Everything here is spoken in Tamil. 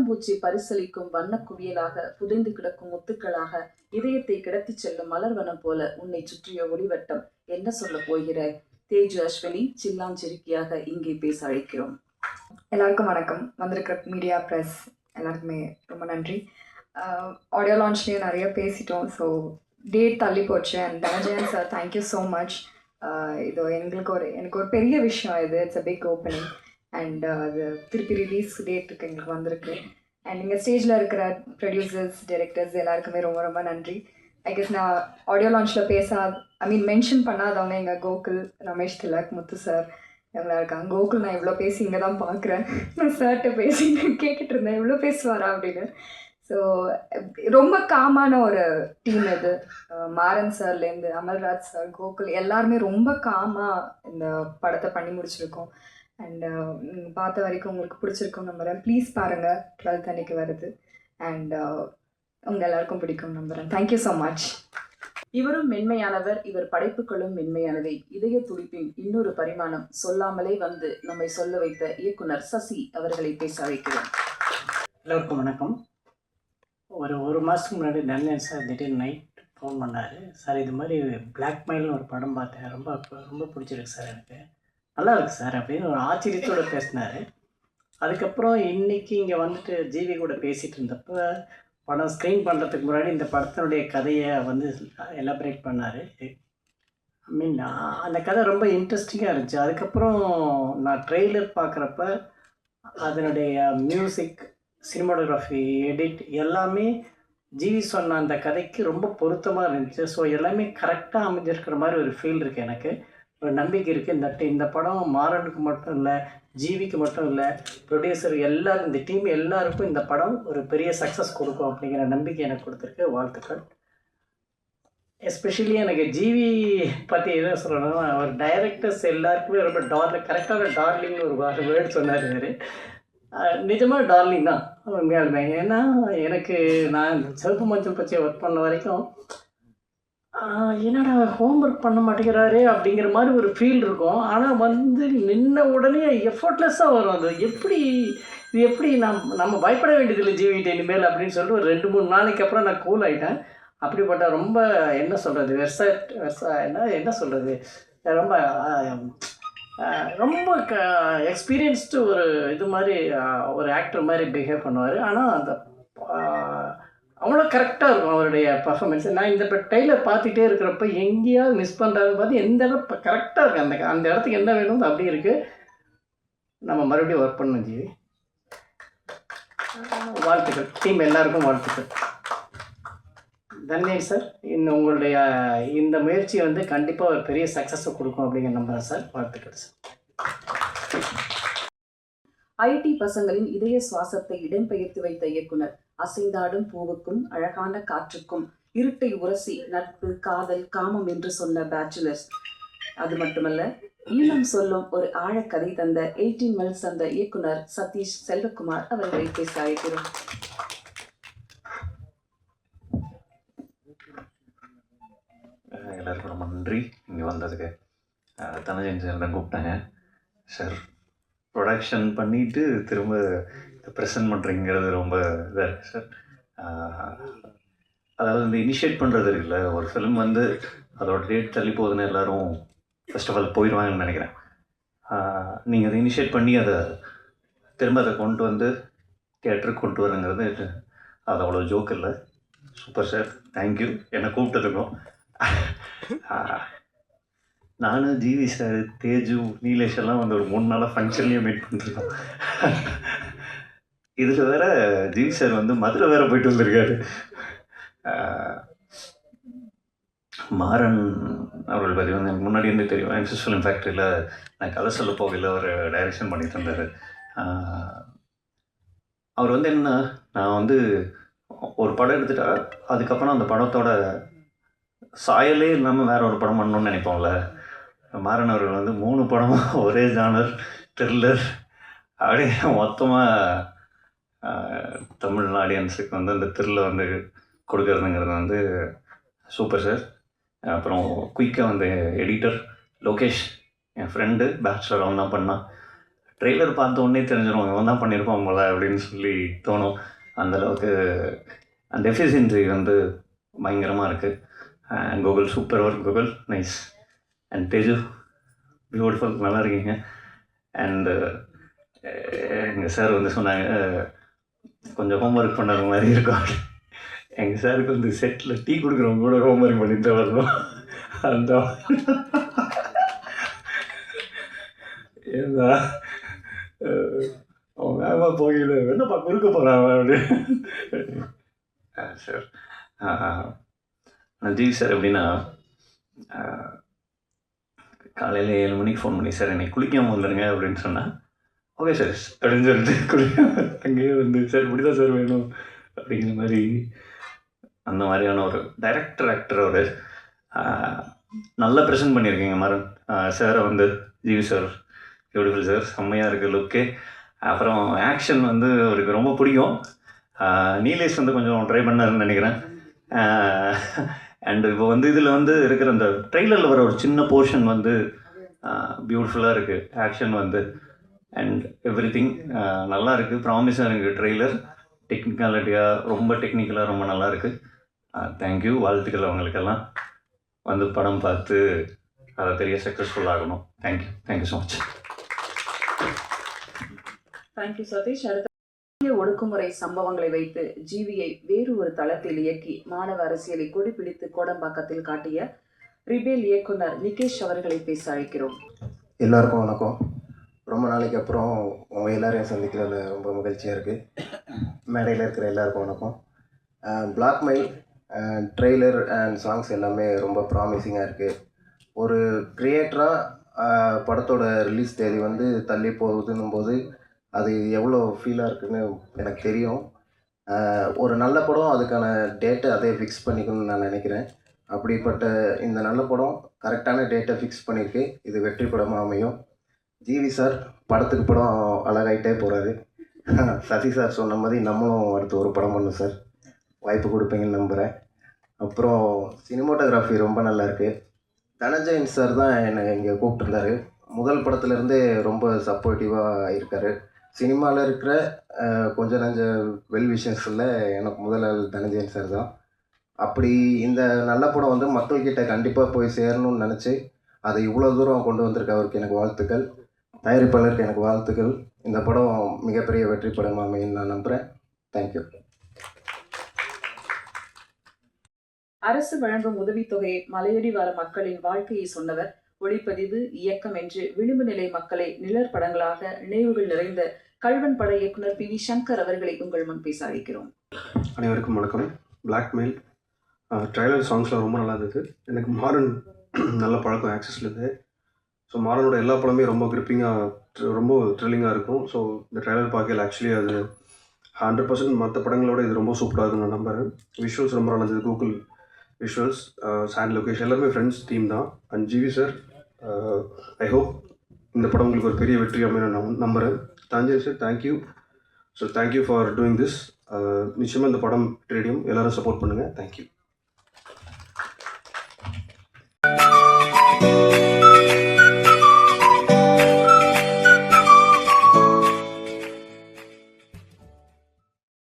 பட்டாம்பூச்சி பரிசளிக்கும் வண்ணக் குவியலாக புதைந்து கிடக்கும் முத்துக்களாக இதயத்தை கிடத்திச் செல்லும் மலர்வனம் போல உன்னை சுற்றிய ஒளிவட்டம். என்ன சொல்ல போகிறாய்? தேஜு அஸ்வினி சில்லாஞ்சிருக்கியாக இங்கே பேச அழைக்கிறோம். எல்லாருக்கும் வணக்கம். வந்திருக்கிற மீடியா ப்ரெஸ் எல்லாருக்குமே ரொம்ப நன்றி. ஆடியோ லான்ச்லேயே நிறைய பேசிட்டோம். ஸோ டேட் தள்ளி போச்சு. And Dhananjayan sir, thank you so much. இது எனக்கு ஒரு பெரிய விஷயம். இது it's a big opening. And அது திருப்பி ரிலீஸ் டேட்டுக்கு எங்களுக்கு வந்திருக்கு. அண்ட் இங்கே ஸ்டேஜில் இருக்கிற ப்ரொடியூசர்ஸ், டைரக்டர்ஸ் எல்லாருக்குமே ரொம்ப ரொம்ப நன்றி. ஐ கெஸ் நான் ஆடியோ லான்ச்சில் மென்ஷன் பண்ணாதவங்க எங்கள் கோகுல், ரமேஷ் திலக், முத்து சார் இவங்களா இருக்காங்க. கோகுல் நான் இவ்வளோ பேசி இங்கே தான் பார்க்குறேன். நான் சார்கிட்ட பேசி கேட்டுட்டு இருந்தேன் இவ்வளோ பேசுவாரா அப்படின்னு. ஸோ ரொம்ப காமான ஒரு டீம் இது. மாறன் சார்லேருந்து அமல்ராஜ் சார், கோகுல் எல்லாருமே ரொம்ப காமாக இந்த படத்தை பண்ணி முடிச்சிருக்கோம். அண்ட் பார்த்த வரைக்கும் உங்களுக்கு பிடிச்சிருக்கும் நம்புகிறேன். ப்ளீஸ் பாருங்கள், 12th அன்னைக்கு வருது. அண்ட் உங்கள் எல்லாருக்கும் பிடிக்கும் நம்புகிறேன். Thank you so much. இவரும் மென்மையானவர், இவர் படைப்புகளும் மென்மையானவை. இதய துடிப்பின் இன்னொரு பரிமாணம் சொல்லாமலே வந்து நம்மை சொல்ல வைத்த இயக்குனர் சசி அவர்களை பேச வைக்கிறோம். எல்லோருக்கும் வணக்கம். ஒரு மாதத்துக்கு முன்னாடி தன்யன் சார் திடீர்னு நைட் ஃபோன் பண்ணார். சார் இது மாதிரி பிளாக்மெயில்னு ஒரு படம் பார்த்தேன், ரொம்ப பிடிச்சிருக்கு சார், எனக்கு நல்லா இருக்குது சார் அப்படின்னு ஒரு ஆச்சரியத்தோடு பேசினார். அதுக்கப்புறம் இன்றைக்கி இங்கே வந்துட்டு ஜிவி கூட பேசிகிட்டு இருந்தப்போ படம் ஸ்க்ரீன் பண்ணுறதுக்கு முன்னாடி இந்த படத்தினுடைய கதையை வந்து எலாபரேட் பண்ணார். அந்த கதை ரொம்ப இன்ட்ரெஸ்டிங்காக இருந்துச்சு. அதுக்கப்புறம் நான் ட்ரெய்லர் பார்க்குறப்ப அதனுடைய மியூசிக், சினிமாட்டோகிராஃபி, எடிட் எல்லாமே ஜிவி சொன்ன அந்த கதைக்கு ரொம்ப பொருத்தமாக இருந்துச்சு. ஸோ எல்லாமே கரெக்டாக அமைஞ்சிருக்கிற மாதிரி ஒரு ஃபீல் இருக்குது. எனக்கு ஒரு நம்பிக்கை இருக்குது. இந்த படம் மாறனுக்கு மட்டும் இல்லை, ஜிவிக்கு மட்டும் இல்லை, ப்ரொடியூசர் எல்லாரும், இந்த டீம் எல்லாருக்கும் இந்த படம் ஒரு பெரிய சக்ஸஸ் கொடுக்கும் அப்படிங்கிற நம்பிக்கை எனக்கு கொடுத்துருக்கு. வாழ்த்துக்கள். எஸ்பெஷலி எனக்கு ஜிவி பற்றி எதை சொல்லணும்னா, அவர் டைரக்டர்ஸ் எல்லாருக்குமே ரொம்ப கரெக்டான டார்லிங்னு ஒரு வேர்டு சொன்னார். நிஜமாக டார்லிங் தான் உண்மையாலுமே. ஏன்னா எனக்கு நான் சிவப்பு மஞ்சள் பச்சை ஒர்க் பண்ண வரைக்கும் என்னடா ஹோம்ஒர்க் பண்ண மாட்டேங்கிறாரு அப்படிங்கிற மாதிரி ஒரு ஃபீல் இருக்கும். ஆனால் வந்து நின்ன உடனே எஃபர்ட்லெஸ்ஸாக வரும். அது எப்படி நம்ம பயப்பட வேண்டியதில்லை ஜிவிட்ட இனிமேல் அப்படின்னு சொல்லிட்டு ஒரு 2-3 நாளைக்கு அப்புறம் நான் கூல் ஆகிட்டேன். அப்படிப்பட்ட ரொம்ப என்ன சொல்கிறது, என்ன சொல்கிறது, ரொம்ப எக்ஸ்பீரியன்ஸ்டு ஒரு இது மாதிரி ஒரு ஆக்டர் மாதிரி பிஹேவ் பண்ணுவார். ஆனால் அந்த அவ்வளோ கரெக்டாக இருக்கும் அவருடைய பர்ஃபார்மன்ஸ். நான் இந்த ட்ரெய்லர் பார்த்துட்டே இருக்கிறப்ப எங்கேயாவது மிஸ் பண்ணுறாருன்னு பார்த்து எந்த இடம் கரெக்டாக இருக்குது. அந்த இடத்துக்கு என்ன வேணும் அப்படி இருக்குது. நம்ம மறுபடியும் ஒர்க் பண்ணணும் ஜிவி. வாழ்த்துக்கள். டீம் எல்லாருக்கும் வாழ்த்துக்கள். தன்யன் சார், இன்னும் உங்களுடைய இந்த முயற்சி வந்து கண்டிப்பாக ஒரு பெரிய சக்ஸஸை கொடுக்கும் அப்படிங்கிற நம்புகிறேன் சார். வாழ்த்துக்கள் சார். ஐடி பசங்களின் இதய சுவாசத்தை இடம்பெயர்த்து வைத்த இயக்குனர். அசைந்தாடும் பூவுக்கும் அழகான காற்றுக்கும் இருட்டை உரசி நட்பு, காதல், காமம் என்று சொன்ன பேச்சுலர்ஸ். அது மட்டுமல்ல, ஈழம் சொல்லும் ஒரு ஆழக்கதை தந்த 18 மில்ஸ் அந்த இயக்குனர் சதீஷ் செல்வகுமார் அவர்களை பேச அழைக்கிறோம். எல்லாருக்கும் ரொம்ப நன்றி இங்கே வந்ததுக்கு. தனஜன் சார் தான் கூப்பிட்டாங்க. சார் ப்ரொடக்ஷன் பண்ணிவிட்டு திரும்ப ப்ரெசன்ட் பண்ணுறீங்கிறது ரொம்ப இதாக இருக்குது சார். அதாவது இந்த இனிஷியேட் பண்ணுறது இருக்குல்ல, ஒரு ஃபிலிம் வந்து அதோட டேட் தள்ளி போகுதுன்னு எல்லோரும் ஃபர்ஸ்ட் ஆஃப் ஆல் போயிடுவாங்கன்னு நினைக்கிறேன். நீங்கள் அதை இனிஷியேட் பண்ணி திரும்ப அதை கொண்டு வந்து தியேட்டருக்கு கொண்டு வரங்கிறது அது அவ்வளோ ஜோக் இல்லை. சூப்பர் சார், தேங்க்யூ என்னை கூப்பிட்டதுக்கும். நானும் ஜிவி சார், தேஜு, நீலேஷ் எல்லாம் வந்து ஒரு 3 நாளாக ஃபங்க்ஷன்லேயே மீட் பண்ணிருக்கோம். இதில் வேறு ஜிவி சார் வந்து மதுரை வேறு போயிட்டு வந்திருக்காரு. மாறன் அவர்கள் பற்றி வந்து எனக்கு முன்னாடி இருந்தே தெரியும். எம்சிஎஸ் ஃபிலிம் ஃபேக்ட்ரியில் நான் கதை சொல்ல போகையில் அவர் டைரக்ஷன் பண்ணிட்டு இருந்தார். அவர் வந்து என்ன, நான் வந்து ஒரு படம் எடுத்துட்டா அதுக்கப்புறம் அந்த படத்தோட சாயலே இல்லாமல் வேறு ஒரு படம் பண்ணணும்னு நினைப்போம்ல. மாறன் அவர்கள் வந்து 3 படமும் ஒரே ஜானர், த்ரில்லர், அப்படியே மொத்தமாக தமிழ் ஆடியன்ஸுக்கு வந்து அந்த த்ரில்லை வந்து கொடுக்கறதுங்கிறது வந்து சூப்பர் சார். அப்புறம் குயிக்காக வந்து எடிட்டர் லோகேஷ், என் ஃப்ரெண்டு, பேச்சுலர், அவன் தான் பண்ணான். ட்ரெய்லர் பார்த்த உடனே தெரிஞ்சிடும் இவன் தான் பண்ணியிருப்பான் போல அப்படின்னு சொல்லி தோணும். அந்தளவுக்கு அந்த எஃபிஷியன்சி வந்து பயங்கரமாக இருக்குது. And Google super work Google, nice. And Teju beautiful, நல்லா இருக்கீங்க. அண்டு எங்கள் சார் வந்து சொன்னாங்க கொஞ்சம் ஹோம்ஒர்க் பண்ணுற மாதிரி இருக்கும். எங்கள் சாருக்கு வந்து செட்டில் டீ கொடுக்குறவங்க கூட ஹோம்ஒர்க் பண்ணிட்டு வரணும். அந்த ஏதா அவன் வேகமாக போகல, என்னப்பா குறுக்க போகிறான் அப்படின்னு. சார் ஜிவி சார் எப்படின்னா, காலையில் 7 மணிக்கு ஃபோன் பண்ணி, சார் என்னை குளிக்காமல் வந்துடுங்க அப்படின்னு சொன்னால், ஓகே சார் அப்படின்னு சொல்லிட்டு குளிக்காம அங்கேயே வந்து, சார் இப்படி தான் சார் வேணும் அப்படிங்கிற மாதிரி. அந்த மாதிரியான ஒரு டைரக்டர் ஆக்டர் ஒரு நல்லா ப்ரெசென்ட் பண்ணியிருக்கீங்க மாறன் சாரை வந்து. ஜிவி சார் பியூட்டிஃபுல் சார், செம்மையாக இருக்குது லுக்கே. அப்புறம் ஆக்ஷன் வந்து அவருக்கு ரொம்ப பிடிக்கும். நீலேஷ் வந்து கொஞ்சம் ட்ரை பண்ணாருன்னு நினைக்கிறேன். அண்டு இப்போ வந்து இதில் வந்து இருக்கிற அந்த ட்ரெய்லரில் வர ஒரு சின்ன போர்ஷன் வந்து பியூட்டிஃபுல்லாக இருக்குது. ஆக்ஷன் வந்து அண்ட் எவ்ரி திங் நல்லா இருக்குது, ப்ராமிஸாக இருக்குது. ட்ரெய்லர் டெக்னிக்காலிட்டியாக ரொம்ப டெக்னிக்கலாக ரொம்ப நல்லா இருக்குது. தேங்க்யூ, வாழ்த்துக்கள் அவங்களுக்கெல்லாம். வந்து படம் பார்த்து அதை பெரிய சக்ஸஸ்ஃபுல்லாகணும். Thank you so much. Thank you Satish. அடுத்த ஒடுக்குமுறை சம்பவங்களை வைத்து ஜிவியை வேறு ஒரு தளத்தில் இயக்கி மாணவ அரசியலை கொடிபிடித்து கோடம்பாக்கத்தில் காட்டிய ரிபேல் இயக்குனர் நிகேஷ் அவர்களை பேச அழைக்கிறோம். எல்லாருக்கும் வணக்கம். ரொம்ப நாளைக்கு அப்புறம் உங்கள் எல்லாரையும் சந்திக்கிறதுல ரொம்ப மகிழ்ச்சியாக இருக்குது. மேடையில் இருக்கிற எல்லாருக்கும் வணக்கம். பிளாக்மெயில் ட்ரெய்லர் அண்ட் சாங்ஸ் எல்லாமே ரொம்ப ப்ராமிசிங்காக இருக்குது. ஒரு க்ரியேட்டராக படத்தோட ரிலீஸ் தேதி வந்து தள்ளி போகுதுன்னும் போது அது எவ்வளோ ஃபீலாக இருக்குதுன்னு எனக்கு தெரியும். ஒரு நல்ல படம் அதுக்கான டேட்டை அதே ஃபிக்ஸ் பண்ணிக்கணும்னு நான் நினைக்கிறேன். அப்படிப்பட்ட இந்த நல்ல படம் கரெக்டான டேட்டை ஃபிக்ஸ் பண்ணியிருக்கு. இது வெற்றி படமாக அமையும். ஜிவி சார் படத்துக்கு படம் அழகாயிட்டே போகிறாரு. சசி சார் சொன்ன மாதிரி நம்மளும் அடுத்து ஒரு படம் பண்ணணும் சார். வாய்ப்பு கொடுப்பீங்கன்னு நம்புகிறேன். அப்புறம் சினிமோட்டோகிராஃபி ரொம்ப நல்லா இருக்குது. தனஞ்சயன் சார் தான் என்னை இங்கே கூப்பிட்டுருந்தாரு. முதல் படத்துலேருந்தே ரொம்ப சப்போர்ட்டிவாக இருக்கார். சினிமாவில் இருக்கிற கொஞ்சம் நஞ்ச வெல் விஷன்ஸில் எனக்கு முதல் ஆள் தனஞ்சயன் சார் தான். அப்படி இந்த நல்ல படம் வந்து மக்கள்கிட்ட கண்டிப்பாக போய் சேரணும்னு நினச்சி அதை இவ்வளோ தூரம் கொண்டு வந்திருக்க அவருக்கு எனக்கு வாழ்த்துக்கள். தயாரிப்பாளருக்கு எனக்கு வாழ்த்துக்கள். இந்த படம் மிகப்பெரிய வெற்றி படம் அமைன்னு நான் நம்புகிறேன். தேங்க்யூ. அரசு வழங்கும் உதவித்தொகையை மலையடி வார மக்களின் வாழ்க்கையை சொன்னவர், ஒளிப்பதிவு இயக்கம் என்று விளிம்பு நிலை மக்களை நிழற் படங்களாக நினைவுகள் நிறைந்த கல்வன் பட இயக்குனர் PV சங்கர் அவர்களை உங்கள் முன் பேச அழைக்கிறோம். அனைவருக்கும் வணக்கம். பிளாக்மெயில் ட்ரைலர் சாங்ஸ்லாம் ரொம்ப நல்லா இருந்தது. எனக்கு மாறன் நல்ல பழக்கம் ஆக்சஸ்லேருந்து. ஸோ மாறனோட எல்லா படமே ரொம்ப கிரிப்பிங்காக ரொம்ப த்ரில்லிங்காக இருக்கும். ஸோ இந்த ட்ரைலர் பார்க்கல ஆக்சுவலி அது 100% மற்ற படங்களோட இது ரொம்ப சூப்பராக இருக்குன்னு நான் நம்புகிறேன். விஷுவல்ஸ் ரொம்ப நல்லா இருந்தது. கூகுள் விஷுவல்ஸ், சாண்ட் லொக்கேஷன் எல்லாருமே ஃப்ரெண்ட்ஸ் டீம் தான். And GV sir, I hope இந்த படம் உங்களுக்கு ஒரு பெரிய வெற்றி அமைய நான் நம்புகிறேன். தஞ்சய் sir, thank you. So thank you for doing this. நிச்சயமாக இந்த படம் ட்ரேடியம் எல்லோரும் சப்போர்ட் பண்ணுங்கள். தேங்க்யூ.